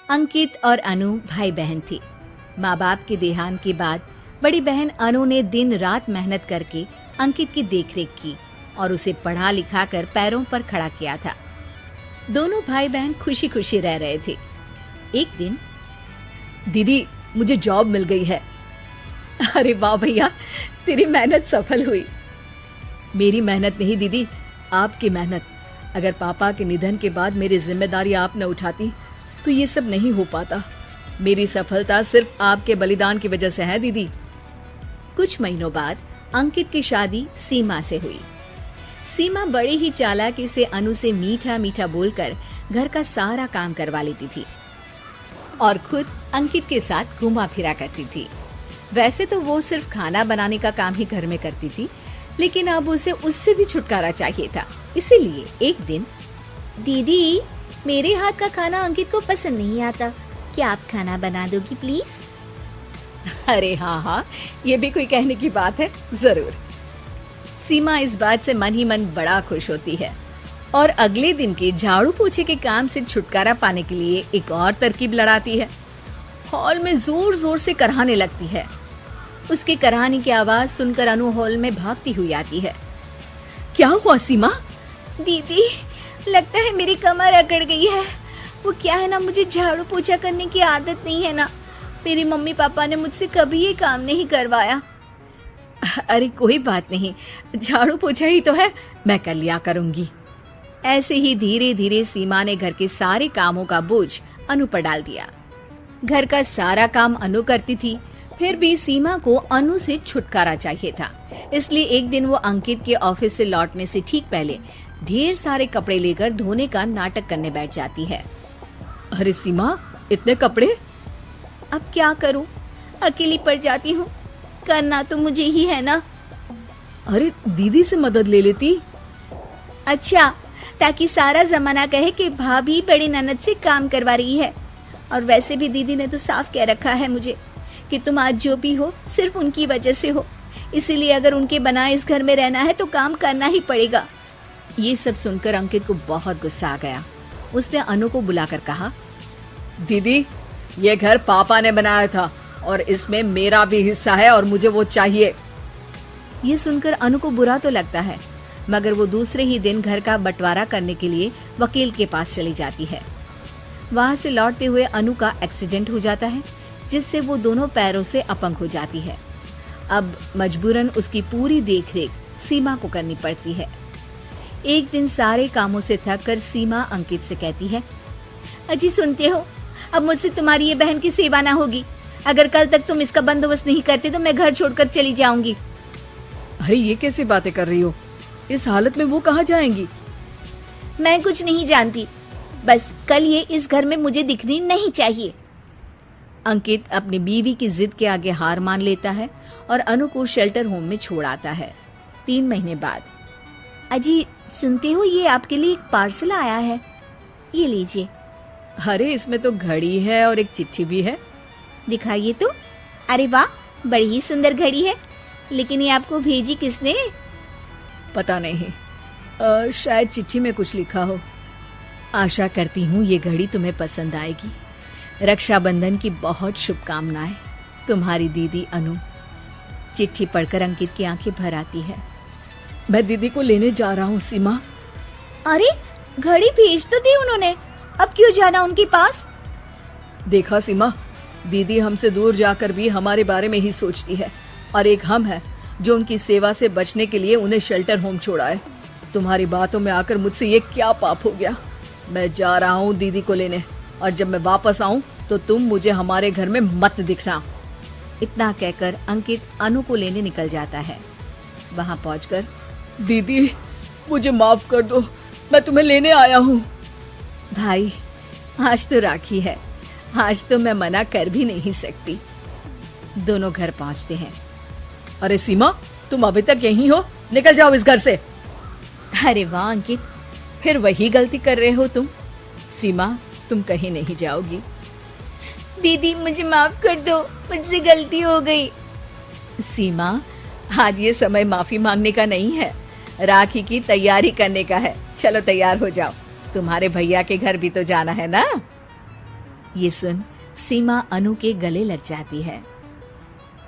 अंकित और अनु भाई बहन थे। माँ बाप के देहांत के बाद बड़ी बहन अनु ने दिन रात मेहनत करके अंकित की देखरेख की और उसे पढ़ा लिखा कर पैरों पर खड़ा किया था। दोनों भाई बहन खुशी खुशी रह रहे थे। एक दिन, दीदी मुझे जॉब मिल गई है। अरे वाह भैया, तेरी मेहनत सफल हुई। मेरी मेहनत नहीं दीदी, आपकी मेहनत। अगर पापा के निधन के बाद मेरी जिम्मेदारी आप न उठाती तो ये सब नहीं हो पाता। मेरी सफलता सिर्फ आपके बलिदान की वजह से है दीदी। कुछ महीनों बाद अंकित की शादी सीमा से हुई। सीमा बड़ी ही चालाकी से अनु से मीठा मीठा बोलकर घर का सारा काम करवा लेती थी और खुद अंकित के साथ घुमा फिरा करती थी। वैसे तो वो सिर्फ खाना बनाने का काम ही घर में करती थी, लेकिन अब उसे उससे भी छुटकारा चाहिए था। इसीलिए एक दिन, दीदी मेरे हाथ का खाना अंकित को पसंद नहीं आता, क्या आप खाना बना दोगी प्लीज? अरे हाँ, ये भी कोई कहने की बात है, जरूर। सीमा इस बात से मन ही मन बड़ा खुश होती है और अगले दिन के झाड़ू पोछे के काम से छुटकारा पाने के लिए एक और तरकीब लड़ाती है। हॉल में जोर जोर से कराहने लगती है। उसके कराहने की आवाज सुनकर अनु हॉल में भागती हुई आती है। क्या हुआ सीमा? दीदी लगता है मेरी कमर अकड़ गई है। वो क्या है ना, मुझे झाड़ू पोछा करने की आदत नहीं है ना। मेरी मम्मी पापा ने मुझसे कभी ये काम नहीं करवाया। अरे कोई बात नहीं, झाड़ू पोछा ही तो है, मैं कर लिया करूंगी। ऐसे ही धीरे धीरे सीमा ने घर के सारे कामों का बोझ अनु पर डाल दिया। घर का सारा काम अनु करती थी, फिर भी सीमा को अनु से छुटकारा चाहिए था। इसलिए एक दिन वो अंकित के ऑफिस से लौटने से ठीक पहले ढेर सारे कपड़े लेकर धोने का नाटक करने बैठ जाती है। अरे सीमा, इतने कपड़े? अब क्या करूं, अकेली पड़ जाती हूँ। करना तो मुझे ही है ना। अरे दीदी से मदद ले लेती। अच्छा, ताकि सारा जमाना कहे कि भाभी बड़ी ननद से काम करवा रही है। और वैसे भी दीदी ने तो साफ कह रखा है मुझे कि तुम आज जो भी हो सिर्फ उनकी वजह से हो, इसीलिए अगर उनके बनाए इस घर में रहना है तो काम करना ही पड़ेगा। ये सब सुनकर अंकित को बहुत गुस्सा आ गया। उसने अनु को बुलाकर कहा, दीदी ये घर पापा ने बनाया था और इसमें मेरा भी हिस्सा है और मुझे वो चाहिए। ये सुनकर अनु को बुरा तो लगता है, मगर वो दूसरे ही दिन घर का बंटवारा करने के लिए वकील के पास चली जाती है। वहां से लौटते हुए अनु का एक्सीडेंट हो जाता है, जिससे वो दोनों पैरों से अपंग हो जाती है। अब मजबूरन उसकी पूरी देखरेख सीमा को करनी पड़ती है। एक दिन सारे कामों से थक कर सीमा अंकित से कहती है, अजी सुनते हो, अब मुझसे तुम्हारी ये बहन की सेवा ना होगी। अगर कल तक तुम इसका बंदोबस्त नहीं करते तो मैं घर छोड़कर चली जाऊंगी। अरे ये कैसी बातें कर रही हो? इस हालत में वो कहाँ जाएंगी? मैं कुछ नहीं जानती, बस कल ये इस घर में मुझे दिखनी नहीं चाहिए। अंकित अपनी बीवी की जिद के आगे हार मान लेता है और अनु को शेल्टर होम में छोड़ आता है। 3 महीने बाद, अजी सुनते हो, ये आपके लिए एक पार्सल आया है, ये लीजिए। अरे इसमें तो घड़ी है और एक चिट्ठी भी है। दिखाइए तो। अरे वाह, बड़ी ही सुंदर घड़ी है, लेकिन ये आपको भेजी किसने? पता नहीं, शायद चिट्ठी में कुछ लिखा हो। आशा करती हूँ ये घड़ी तुम्हें पसंद आएगी। रक्षाबंधन की बहुत शुभकामनाएं, तुम्हारी दीदी अनु। चिट्ठी पढ़कर अंकित की आंखें भर आती है। मैं दीदी को लेने जा रहा हूँ सीमा। अरे घड़ी भेज तो दी उन्होंने, अब क्यों जाना उनके पास? देखा सीमा, दीदी हमसे दूर जाकर भी हमारे बारे में ही सोचती है, और एक हम है जो उनकी सेवा से बचने के लिए उन्हें शेल्टर होम छोड़ा है। तुम्हारी बातों में आकर मुझसे ये क्या पाप हो गया? मैं जा रहा हूँ दीदी को लेने, और जब मैं वापस आऊँ तो तुम मुझे हमारे घर में मत दिखना। इतना कहकर अंकित अनु को लेने निकल जाता है। वहां पहुंचकर, दीदी मुझे माफ कर दो, मैं तुम्हें लेने आया हूँ। भाई आज तो राखी है, आज तो मैं मना कर भी नहीं सकती। दोनों घर पहुंचते हैं। अरे सीमा, तुम अभी तक यहीं हो? निकल जाओ इस घर से। अरे वाह अंकित, फिर वही गलती कर रहे हो तुम। सीमा, तुम कहीं नहीं जाओगी। दीदी मुझे माफ कर दो, मुझसे गलती हो गई। सीमा, आज ये समय माफी मांगने का नहीं है। राखी की तैयारी करने का है। चलो तैयार हो जाओ, तुम्हारे भैया के घर भी तो जाना है ना। ये सुन सीमा अनु के गले लग जाती है